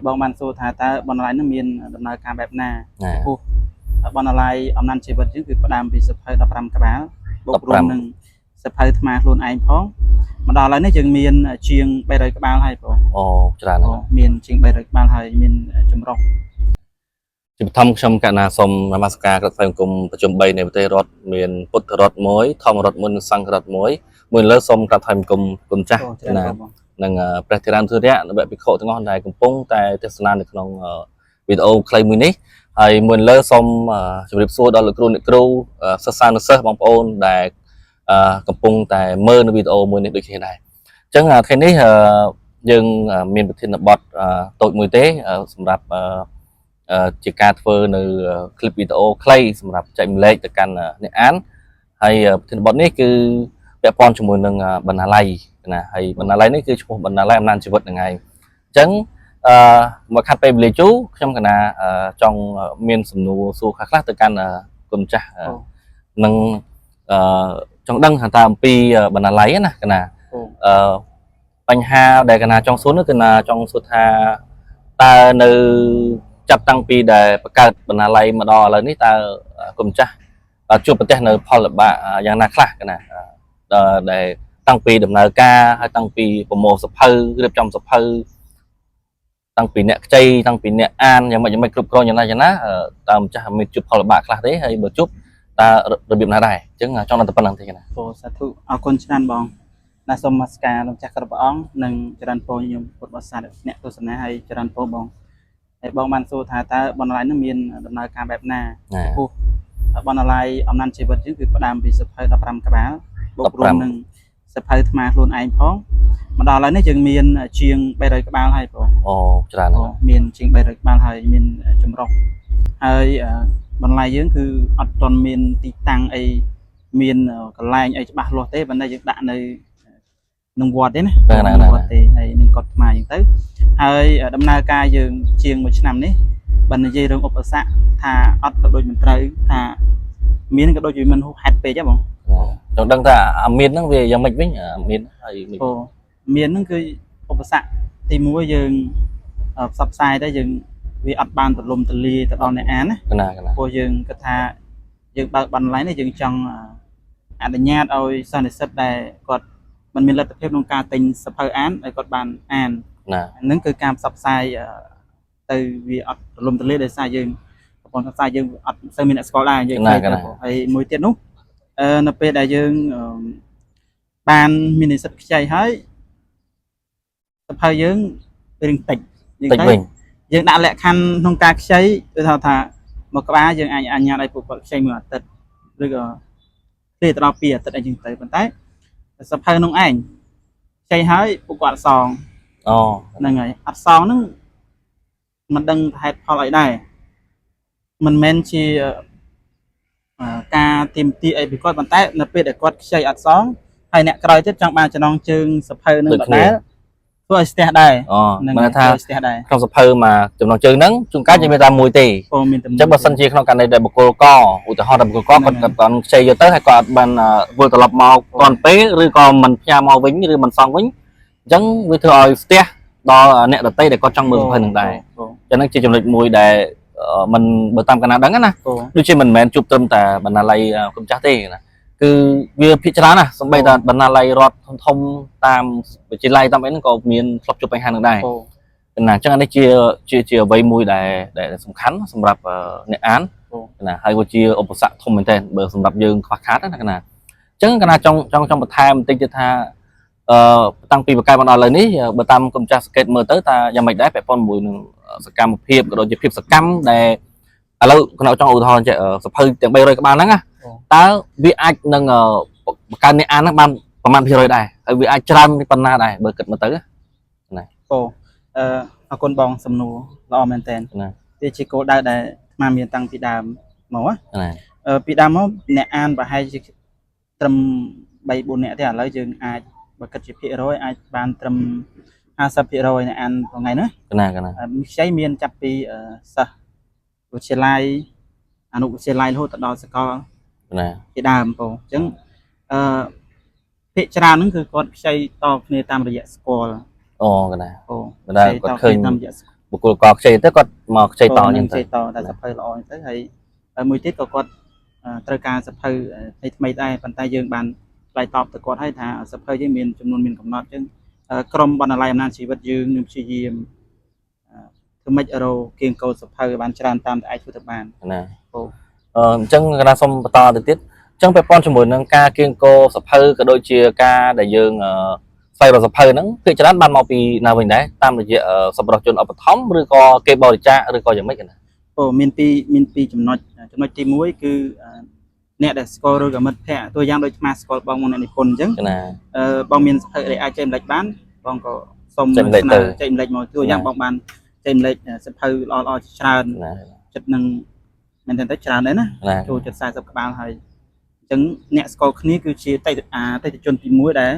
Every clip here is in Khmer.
បងបានសួរថាតើបណ្ណាល័យនឹងមានដំណើរការបែបណាពោះបណ្ណាល័យអំណាចជីវិតយើងគឺផ្ដើមពីសភៅ15ក្បាលបូករួមនឹងសភៅថ្មខ្លួនឯងផងមកដល់ឥឡូវនេះយើងមានជាង300ក្បាលហើយបងអូច្រើនមានជាង300ក្បាលហើយមានចម្រុះជាបឋមខ្ញុំកណាសូមនមស្ការក្រឹតអង្គមប្រជុំ3នៃប្រទេសរដ្ឋមានពុទ្ធរដ្ឋ1ធម្មរដ្ឋ1និងសង្ឃរដ្ឋ1លើសូមក្រាបថ្វាយបង្គំគុណចាស់ណានិងព្រះធិរានុធិរៈនិងភិក្ខុទាំងអស់ដែលកំពុងតែទេសនានៅក្នុងវីដេអូខ្លីមួយនេះហើយមួយលើសូមជម្រាបសួរដល់លោកគ្រូអ្នកគ្រូសិស្សានុសិស្សបងប្អូនដែលកំពុងតែមើលនៅវីដេអូមួយនេះដូចគ្នាដែរអញ្ចឹងថ្ងៃនេះយើងមានប្រធានបទតូចមួយទេសម្រាប់ជាការធ្វើនៅคลิปវីដេអូខ្លីសម្រាប់ចែកម្លែកទៅកាន់អ្នកអានហើយប្រធានបទនេះគឺពាក់ព័ន្ធជាមួយនឹងបណ្ណាល័យណាហើយបណ្ណាល័យនេះគឺឈ្មោះបណ្ណាល័យអំណាចជីវិតហ្នឹងហើយអញ្ចឹងមកខាត់ពេលវេលាជូខ្ញុំកណាចង់មានសំណួរសួរខ្លះទៅកាន់គុណចាស់នឹងចង់ដឹងថាអំពីបណ្ណាល័យណាកណាបញ្ហាដែលកណាចង់សួរនោះគឺណាចង់សួរថាតើនៅចាប់តាំងពីដែលបង្កើតបណ្ណាល័យមកដល់ឥឡូវនេះតើគុណចាស់ជួបប្រទះនៅផលលំបាកយ៉ាងណាខ្លះកណាដែលតាំងពីដំណើរការហើយតាំងពីប្រមូលសភៅរៀបចំសភៅតាំងពីអ្នកខ្ចីតាំងពីអ្នកអានយ៉ាងម៉េចគ្រប់គ្រងយ៉ាងណាតើម្ចាស់មានជួបផលលំបាកខ្លះទេហើយបើជួបតើរបៀបណាដែរអញ្ចឹងចង់ដល់តែប៉ុណ្្នឹងទេកណាសាធុអរគុណច្រើនបងណាសូមនមស្ការលោកចាស់គ្រប់ព្រះអង្គនិងចរន្តពរញោមពុទ្ធបរិស័ទអ្នកទស្សនាហើយចរន្តពរបងហើយបងបានសួរថាតើបណ្ណាល័យនឹងមានដំណើរការបែបណាពោះបណ្ណាល័យអំណាចជីវិតយើងគឺផ្ដើមពីសភៅ15ក្បាលបូករួមនឹងសភៅថ្មខ្លួនឯងផងមកដល់ឥឡូវនេះយើងមានជាង300ក្បាលហើយបងអូច្រើនមានជាង300ក្បាលហើយមានចម្រុះហើយបន្លែយើងគឺអត់ទាន់មានទីតាំងអីមានកន្លែងអីច្បាស់លាស់ទេប៉ុន្តែយើងដាក់នៅក្នុងវត្តទេណាវត្តទេហើយនឹងកត់ថ្មអញ្ចឹងទៅហើយដំណើរការយើងជាង1ឆ្នាំនេះបើនិយាយរឿងឧបសគ្គថាអត់ក៏ដូចមិនត្រូវថាមានក៏ដូចជាមិនហួសហេតុពេកហ៎បងចង់ដឹងថាអាមានហ្នឹងវាយ៉ាងម៉េចវិញមានហើយមានហ្នឹងគឺឧបសគ្គទី1យើងផ្សព្វផ្សាយទៅយើងវាអត់បានទលំទលាយទៅដល់អ្នកអានណាព្រោះយើងគិតថាយើងបើកបណ្ណាល័យនេះយើងចង់អនុញ្ញាតឲ្យសិស្សនិស្សិតដែលគាត់មិនមានលទ្ធភាពក្នុងការទិញសភៅអានឲ្យគាត់បានអានហ្នឹងគឺការផ្សព្វផ្សាយទៅវាអត់ទលំទលាយដោយសារយើងប្រព័ន្ធផ្សព្វផ្សាយយើងអត់សូវមានអ្នកស្គាល់ដែរយើងហើយមួយទៀតនោះនៅពេលដែលយើងបានមាននិស្សិតខ្ចីហើយសភៅយើងរឿងតិចយើងដាក់លក្ខខណ្ឌក្នុងការខ្ចីគឺថាមួយក្បាលយើងអាចអនុញ្ញាតឲ្យពួកគាត់ខ្ចីមួយអាទិត្យឬក៏ពេលទៅដល់2អាទិត្យអីចឹងទៅប៉ុន្តែសភៅនោះឯងខ្ចីហើយពួកគាត់សងហ្នឹងហើយអត់សងហ្នឹងមិនដឹងហេតុផលអីដែរមិនមែនជាការទាមទារអីពីគាត់ប៉ុន្តែនៅពេលដែលគាត់ខ្ចីអត់សងហើយអ្នកក្រោយទៀតចង់បានចំណងជើងសភៅនឹងដដែលធ្វើឲ្យស្ទះដែរហ្នឹងថាស្ទះដែរក្នុងសភៅមកចំណងជើងហ្នឹងជួនកាលជាមានតែមួយទេអញ្ចឹងបើសិនជាក្នុងករណីដែលបុគ្គលកឧទាហរណ៍ថាបុគ្គលកគាត់ខ្ចីយកទៅហើយគាត់បានវិលត្រឡប់មកទាន់ពេលឬក៏មិនផ្ញើមកវិញឬមិនសងវិញអញ្ចឹងវាធ្វើឲ្យស្ទះដល់អ្នកដទៃដែលគាត់ចង់មើលសភៅនឹងដែរអញ្ចឹងជាចំណុចមួយដែលมันបើតាមកណាដឹងណាដូចជាមិនមែនជួបត្រឹមតែបណ្ណាល័យគុំចាស់ទេណាគឺវាភាគច្រើនណាសំបីតែបណ្ណាល័យរដ្ឋធំតាមវិទ្យាល័យតាមអីហ្នឹងក៏មានធ្លាប់ជួបបញ្ហានឹងដែរណាអញ្ចឹងអានេះជាអ្វីមួយដែលសំខាន់សម្រាប់អ្នកអានណាហើយក៏ជាឧបសគ្គធំមែនទែនបើសម្រាប់យើងខ្វះខាតណាកណាអញ្ចឹងកណាចង់បន្ថែមបន្តិចទៀតថាតាំងពីបកកើតមកដល់ឥឡូវនេះបើតាមគុំចាស់សង្កេតមើលទៅថាយ៉ាងម៉េចដែរពាក់ព័ន្ធមួយនឹងសកម្មភាពក៏ដូចជាភាពសកម្មដែលឥឡូវកណាចង់ឧទាហរណ៍ចេះសភៅទាំង300ក្បាលហ្នឹងណាតើវាអាចនឹងបង្កើនអ្នកអានហ្នឹងបានប្រមាណ%ដែរហើយវាអាចច្រើនប៉ុណ្ណាដែរបើគិតមើលទៅណាអរគុណបងសំណួរល្អមែនតើវាជាគោលដៅដែលស្មានមានតាំងពីដើមមកពីដើមមកអ្នកអានប្រហែលជាត្រឹម3-4នាក់ទេឥឡូវយើងអាចបើគិតជាភាគរយអាចបានត្រឹម50%អ្នកអានថ្ងៃនេះខ្ចីមានចាប់ពីសិស្សវិទ្យាល័យអនុវិទ្យាល័យរហូតដល់សាកលជាដើមបងអញ្ចឹងភាគច្រើនហ្នឹងគឺគាត់ខ្ចីតគ្នាតាមរយៈស្គាល់កណាគាត់ឃើញតាមរយៈ บุคคลก็ใช้แต่ก็มาใช้ต่อยัง ใช้ต่อแต่สะเพยละออยtớiហើយមួយទៀតក៏គាត់ត្រូវការសភៅថ្មីដែរប៉ុន្តែយើងបានឆ្លើយតបទៅគាត់ហើយថាសភៅយើងមានចំនួនមានកំណត់អញ្ចឹងក្រុមបណ្ណាល័យអំណាចជីវិតយើងនឹងព្យាយាមធ្វើម៉េចរកគៀងកោសភៅបានច្រើនតាមតែអាចធ្វើទៅបានណាអញ្ចឹងកណាសូមបន្តទៅទៀតអញ្ចឹងពាក់ព័ន្ធជាមួយនឹងការគៀងកោសភៅក៏ដូចជាការដែលយើងស្វែងរកសភៅហ្នឹងភាគច្រើនបានមកពីណាវិញដែរតាមរយៈសប្បុរសជនឧបត្ថម្ភឬក៏គេបរិច្ចាគឬក៏យ៉ាងម៉េចកណាមានពីរចំណុចទី1គឺអ្នកដែលស្គាល់ឬក៏មិត្តភ័ក្តិตัวយ៉ាងដូចអាស្គាល់បងមកអ្នកនិពន្ធអញ្ចឹងបងមានសភៅដែលអាចចែកម្លេចបានបងក៏សូមចែកម្លេចមកตัวយ៉ាងបងបានចែកម្លេចសភៅល្អច្រើនចិត្តនឹងមែនទេច្រើនដែរណាចូលចិត្ត40ក្បាលហើយអញ្ចឹងអ្នកស្គាល់គ្នាគឺជាតេតិជនទី1ដែរ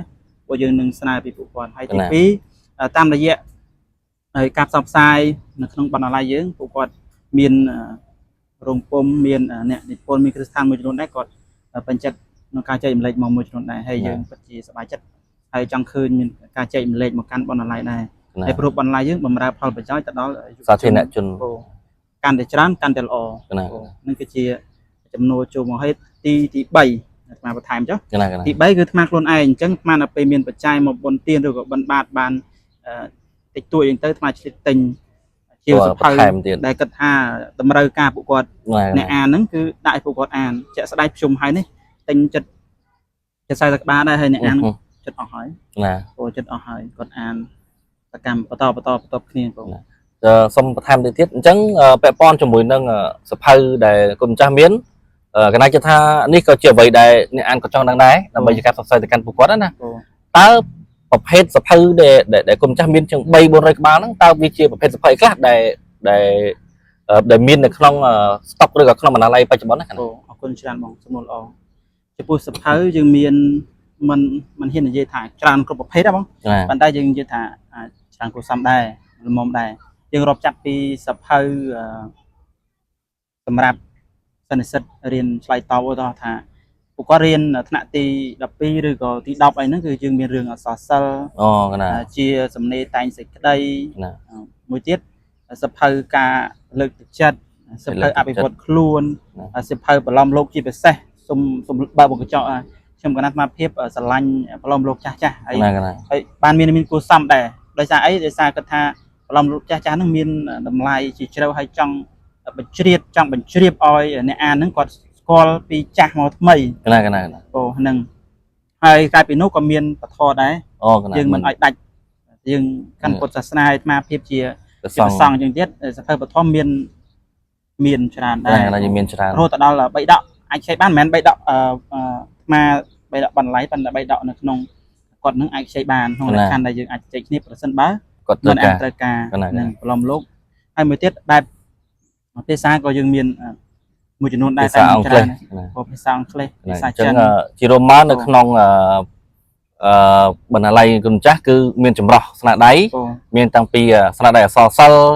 ពួកយើងនឹងស្នើពីពួកគាត់ហើយទី2តាមរយៈការផ្សព្វផ្សាយនៅក្នុងបណ្ណាល័យយើងពួកគាត់មានរោងពុម្ពមានអ្នកនិពន្ធមានគ្រឹះស្ថានមួយចំនួនដែរគាត់បញ្ជាក់ក្នុងការចែករំលែកមកមួយចំនួនដែរហើយយើងពិតជាសប្បាយចិត្តហើយចង់ឃើញមានការចែករំលែកមកកាន់បណ្ណាល័យដែរហើយព្រោះបណ្ណាល័យយើងបម្រើផលប្រយោជន៍ទៅដល់សាធារណជនកាន់តែច្រើនកាន់តែល្អនឹងគឺជាចំនួនចូលមកហើយទី3អាត្មាបន្ថែមចុះទី3គឺអាត្មាខ្លួនឯងអញ្ចឹងអាត្មានៅពេលមានបច្ច័យមកបុណ្យទានឬក៏បិណ្ឌបាតបានតិចតួចអញ្ចឹងទៅអាត្មាឆ្លៀតទិញជាសភៅដែលគិតថាតម្រូវការពួកគាត់អ្នកអានហ្នឹងគឺដាក់ឲ្យពួកគាត់អានជាក់ស្ដែងភ្ជុំហើយនេះទិញចិត្ត40ក្បាលដែរហើយអ្នកអានចិត្តអស់ហើយចិត្តអស់ហើយគាត់អានសកម្មបន្តគ្នាបងសូមបន្ថែមទៅទៀតអញ្ចឹងពាក់ព័ន្ធជាមួយនឹងសភៅដែលគុណចាស់មានកណាចិត្តថានេះក៏ជាអ្វីដែលអ្នកអានក៏ចង់ដឹងដែរដើម្បីជាការផ្សព្វផ្សាយទៅកាន់ពួកគាត់ណាតើប្រភេទសភៅដែលគុណចាស់មានជាង300-400ក្បាលហ្នឹងតើវាជាប្រភេទសភៅខ្លះដែលមាននៅក្នុងស្តុកឬក៏ក្នុងបណ្ណាល័យបច្ចុប្បន្នណាអរគុណច្រើនបងសំណួរល្អចំពោះសភៅយើងមានមិនហ៊ាននិយាយថាច្រើនគ្រប់ប្រភេទណាបងប៉ុន្តែយើងនិយាយថាច្រើនគួរសមដែរល្មមដែរយើងរាប់ចាប់ពីសភៅសម្រាប់សិស្សនិស្សិតរៀនឆ្លើយតបឧទាហរណ៍ថាពួកគាត់រៀនថ្នាក់ទី12ឬក៏ទី10អីហ្នឹងគឺយើងមានរឿងអក្សរសិល្ប៍ជាសំណេរតែងសេចក្តីមួយទៀតសភៅការលើកទឹកចិត្តសភៅអភិវឌ្ឍខ្លួនសភៅប្រឡំលោកជាពិសេសសូមបើកកញ្ចក់ខ្ញុំកណាត់មកភាពស្រឡាញ់ប្រឡំលោកចាស់ហើយបានមានគួរសមដែរដោយសារអីដោយសារគាត់ថាប្រឡំលោកចាស់ហ្នឹងមានតម្លៃជាជ្រៅហើយចង់បញ្ជ្រាបឲ្យអ្នកអានហ្នឹងគាត់ស្គាល់ពីចាស់មកថ្មីហ្នឹងហើយក្រៅពីនោះក៏មានពធដែរយើងមិនឲ្យដាច់យើងកាន់ពុទ្ធសាសនាអាត្មាភាពជាព្រះសង្ឃជាងទៀតសភៅពធមានច្រើនដែរមានច្រើនរហូតដល់3ដកអាចខ្ចីបានមិនមែន3ដកអាត្មា3ដកបន្លៃប៉ុន្តែ3ដកនៅក្នុងគាត់នឹងអាចខ្ចីបានក្នុងលក្ខខណ្ឌដែលយើងអាចជែកគ្នាប្រសិនបើគាត់ត្រូវការនឹងប្រឡំលោកហើយមួយទៀតបែបភាសាក៏យើងមានមួយចំនួនដែរតែច្រើនភាសាអង់គ្លេសភាសាចិនជារួមមកនៅក្នុងបណ្ណាល័យគុណចាស់គឺមានចម្រោះស្នាដៃមានតាំងពីស្នាដៃអក្សរសិល្ប៍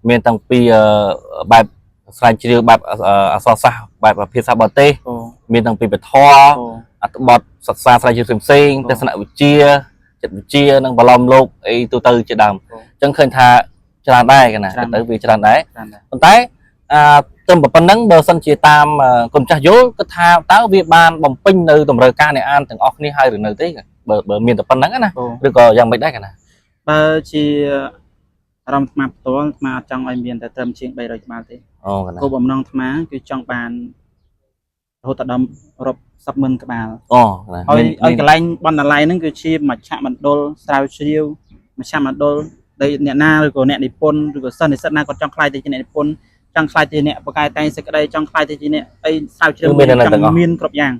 មានតាំងពីបែបស្រាវជ្រាវបែបអក្សរសាស្ត្របែបភាសាបរទេសមានតាំងពីពធអត្ថបទសិក្សាស្រាវជ្រាវផ្សេងទស្សនវិជ្ជាចិត្តវិទ្យានិងបឡំលោកអីទូទៅជាដើមអញ្ចឹងឃើញថាច្រើនដែរកណាទៅវាច្រើនដែរប៉ុន្តែត្រឹមប៉ុណ្្នឹងបើសិនជាតាមគុណចាស់យល់គិតថាតើវាបានបំពេញនៅតម្រូវការអ្នកអានទាំងអស់គ្នាហើយឬនៅទេបើមានតែប៉ុណ្្នឹងណាឬក៏យ៉ាងម៉េចដែរកណាបើជាអារម្មណ៍អាត្មាផ្ទាល់អាត្មាអត់ចង់ឲ្យមានតែត្រឹមជាង300ក្បាលទេគោលបំណងអាត្មាគឺចង់បានរហូតដល់រាប់100000ក្បាលឲ្យកន្លែងបណ្ណាល័យហ្នឹងគឺជាមជ្ឈមណ្ឌលស្រាវជ្រាវមជ្ឈមណ្ឌលដែលអ្នកណាឬក៏អ្នកនិពន្ធឬក៏សិស្សនិស្សិតណាគាត់ចង់ខ្លាយទៅជាអ្នកនិពន្ធចង់ខ្លាយទៅអ្នកបកកែតែងសេចក្តីចង់ខ្លាយទៅជាអ្នកអីស្រាវជ្រាវចង់មានគ្រប់យ៉ាង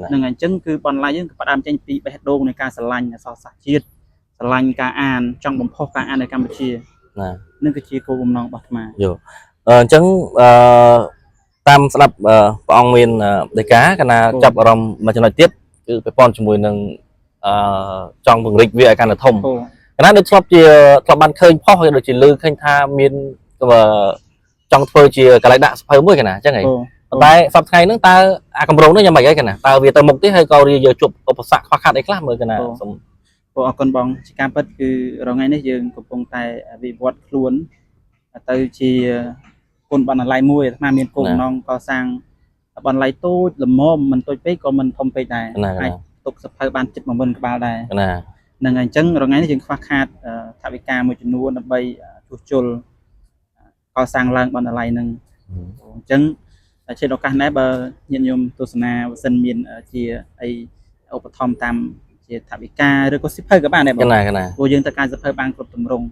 ហ្នឹងអញ្ចឹងគឺបណ្ណាល័យយើងផ្ដើមចេញពីបេះដូងនៃការស្រឡាញ់អក្សរសាស្ត្រជាតិស្រឡាញ់ការអានចង់បំផុសការអាននៅកម្ពុជានឹងគឺជាគោលបំណងរបស់អាត្មាយល់អញ្ចឹងតាមស្ដាប់ព្រះអង្គមានដីកាកណាចាប់អារម្មណ៍មួយចំណុចទៀតគឺពាក់ព័ន្ធជាមួយនឹងចង់ពង្រីកវាឲ្យកាន់តែធំកណាដូចធ្លាប់បានឃើញផុសហើយដូចជាលើឃើញថាមានចង់ធ្វើជាកន្លែងដាក់សភៅមួយកណាអញ្ចឹងហីប៉ុន្តែសប្តាហ៍ថ្ងៃហ្នឹងតើអាកម្រងនោះយ៉ាងម៉េចហើយកណាតើវាទៅមុខទេហើយក៏វាយកជួបឧបសគ្គខ្វះខាតអីខ្លះមើលកណាសូមអរគុណបងជាការពិតគឺរងថ្ងៃនេះយើងកំពុងតែវិវត្តខ្លួន tới chi côn bọn lại mùi mà miền cùng non có sang bọn lại tôi làm mồm mình tôi biết còn mình không biết này ai tục sập hơi ban chích mà mình bao đây nè ngày chân rồi ngay chừng phát hạt thà bị ca một chuyện nuôi nó bay chuột chul có sang lang bọn lại nâng chân trên đó cả nãy bờ nhận nhôm tu sna sân miền chia ai ô thom tam chia thà bị ca rồi có ship hơi các bạn này vô dương tất cả ship hơi ban cột tầm rong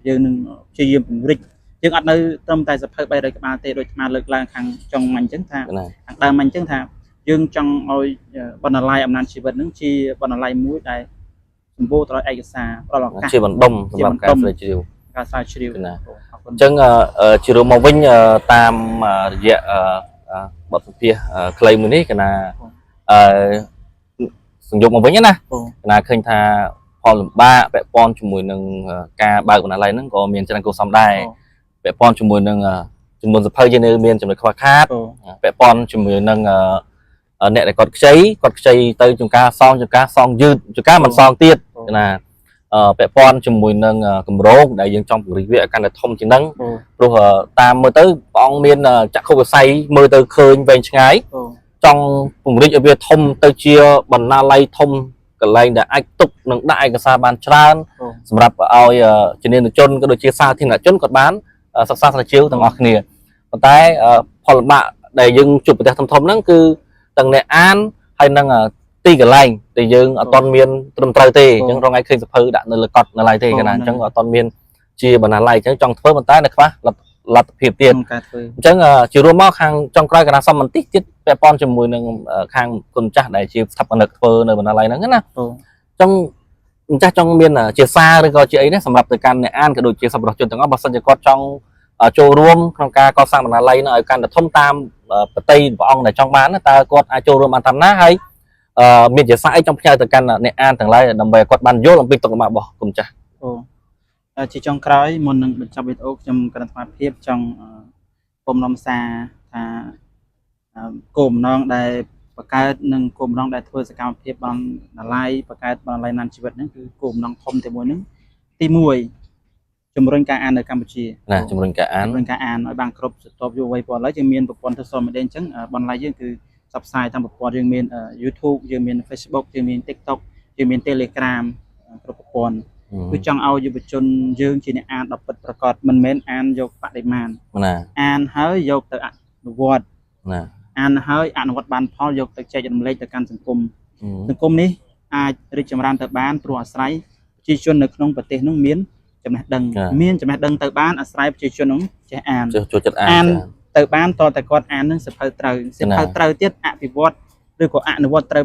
dương nâng chia dương rịch dương ở nơi tâm tài ship hơi bay rồi các bạn tê rồi mà lực lang hàng trong mảnh trứng thà hàng đa mảnh trứng thà dương trong ôi bọn lại âm nan chỉ vật nứng chi bọn lại mũi đây vô tới ai xa đó là chỉ bằng đông làm cả phải chịu cả sai chịu chân chỉ rồi màu vinh tam dạ bật phía clay mình cái là sử dụng màu vinh nhá là khơi tha pon ba vẽ pon chùm mùi nâng ca ba của nó lấy nó có miền trên cô sắm đai vẽ pon chùm mùi nâng chùm mùi phơi trên nơi miền chùm mùi khoa khát vẽ pon chùm mùi nâng nè lại còn cháy tới chúng ca song dư chúng ca mặt song tiết là vẽ pon chùm mùi nâng cầm rô đại dương trong review viện căn là thông chiến nắng rồi ta mới tới bóng miền chắc không có say mới tới khơi về ngay trong vùng rịch ở việt thông tới chia bằng na lay thông cái lay đã ách tục nâng đại cái xa bàn tràn sầm rạp ao cho nên là chôn cái đôi chia xa thì là chôn còn bán sắc xa là chiếu thằng ngọc nè còn tay phần bạ đại dương chụp cái thông thông nắng cứ tầng này an hay năng ti cái lành để dương ở toàn miền trầm trời tê chẳng trong ngày khi sập hư đã là cọt là lại thế cái này chẳng ở toàn miền chia bằng là lại chẳng trong phơi bàn tay này các bác là hiệp tiền chẳng chiều rùa móc hàng trong coi cái nào xong mình tích chết vẽ pon cho mùi nâng hàng con chắc để chiều thập bằng được phơi nơi bằng là lại nắng á trong chắc trong miền chia xa rồi coi chị ấy đấy sầm lập từ can này an cái đồ chia sập được truyền thống ở bắc sơn chỉ có trong châu rùm trong ca có sang bằng là lại nó ở can là thông tam tây và ông này trong bán ta có châu rùm ăn tham ná hay miền chia xa trong nhà từ can là này an thằng lại nằm về quạt bàn vô làm việc tục mà bỏ cùng chả chỉ trong cái một nâng trong biệt ốc trong cái hoạt hiệp trong cồm non xa cồm non đại và cái nâng cồm non đại thôi sẽ cao hiệp bằng là lai và cái bằng lai nan chỉ vật nữaคือcồm non thông thì mỗi nước ti mùi chùm rừng ca an ở Campuchia chùm rừng ca an ở bang crop stop vô vay bỏ lấy chương miền một con thơ soi mà đen trắng bằng lai dương từ subscribe tham một con chương miền YouTube chương miền Facebook chương miền TikTok chương miền Telegram một con cứ trong ao dù chôn dương chỉ an đọc bậtประกอบ mình men an vô bạc đại màn an hơi vô từ an vọt an hơi an vọt bàn phao vô từ chạy dần lên từ cănสังคมนี้ai đi chậm ran từ bán pro sấy chỉ chôn được nông bát tê nông miến chậm hạt đằng từ bán sấy chỉ chôn nông chạy an từ bán to từ con an nông sập hơi trời tiết ạ bị vọt rồi có an vọt trời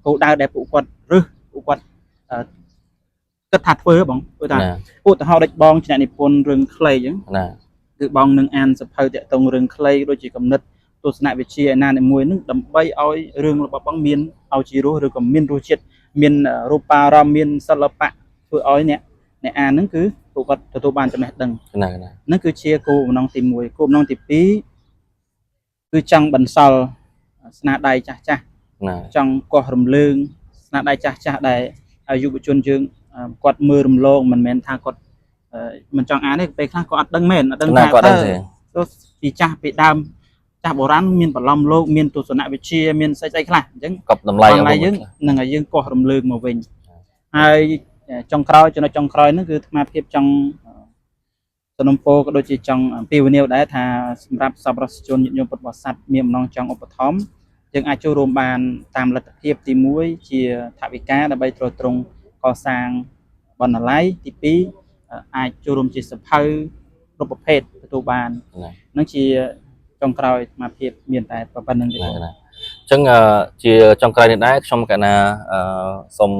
cổ đào đẹp cụ quậtก็ถัดเฟื่อบ้องพูดแต่เขาได้บ้องชนะนิพนธ์เรื่องเคลย์ยังคือบ้องหนึ่งอันสะเพอแต่ตรงเรื่องเคลย์โดยจีกำเนิดตัวสนามวิเชียนในมวยนึกดำใบเอาเรื่องระบบบ้องเมียนเอาจีรู้หรือกับเมียนรูเจ็ดเมียนรูปารามเมียนสลับปะตัวอ้อยเนี่ยในอันนั้นคือตัวก็ตัวบานจะแม่ดังนั่นคือเชียกูน้องตีมวยกูน้องตีปีคือจังบันซอลสนาได้จ้าจังกอหรมเลืองสนาได้จ้าได้อายุบุญจึงกดมือรำโลงมันเมนทางกดมันจังอันนี้ไปข้างก็อัดดังเมนอัดดังทางก็ปีจ้าปีดำจ้าโบราณมีนปลอมโลกมีนตัวสนะวิเชียมีนใส่ใจขนาดยังกับน้ำลายยังหนึ่งยังกอรำเลืองมาวิ่งไอ้จังครอยจนจังครอยนั่นคือมาเทียบจังสนมโปก็โดยจีจังปีวันนี้ได้ทาสำหรับสับรัสชนยมปฐมสัตว์มีมน้องจังอุปถัมภ์ยังอาจูรวมบานตามระดับเทียบตีมุ้ยเชียถาวิกาได้ใบตรงก็สร้างบอลไลท์ที่ปีอาจูรมจีสะเพอรูปประเภทประตูบานนั่นจีจงกรอยมาเพียบเมียนแต่ประปันนึงดีจังจีจงกรอยเนี่ยได้ชมกันนะสม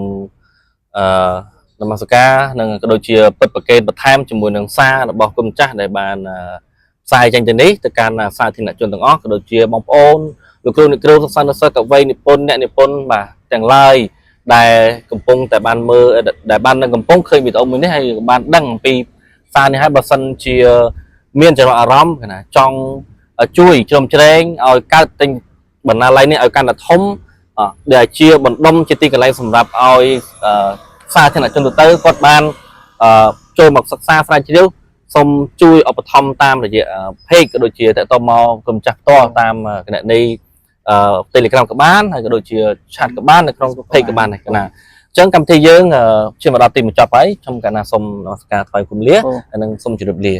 นมัสการนั่งโดยจีเปิดประเกตประทามจมูกนั่งซาบอกกุมจ้าในบานทรายจังจันนี้แต่การทรายที่ไหนจนต่างอ้อโดยจีบองโอนโดยครูนิครูสันนิษฐานกับไว้นิพนธ์เนี่ยนิพนธ์มาแต่งลายได้กำปงแต่บานมือได้บานนั่งกำปงเคยมีตัวมือนี่ให้บานดังปีซานี่ให้บาสันเชียเมียนจะรออารมณ์นะจองช่วยชมเชงเอาการติงบรรณาอะไรนี่เอาการทมเดี๋ยวเชียบรรดมจิตติกันอะไรสำหรับเอาซาที่ไหนจนตัวเตอร์กดบานโจมหมกซาฟรานชิลซ សូមជួយឧបត្ថម្ភតាមរយៈ page ក៏ដូចជាតទៅមកគុំចាស់ផ្ទាល់តាមគណនីTelegram ក៏បានហើយក៏ដូចជា chat ក៏បាននៅក្នុង page ក៏បានដែរណាអញ្ចឹងកម្មវិធីយើងជាមកដល់ទីបញ្ចប់ហើយខ្ញុំកណាសូមនមស្ការថ្វាយគុំលាហើយនឹងសូមជម្រាបលា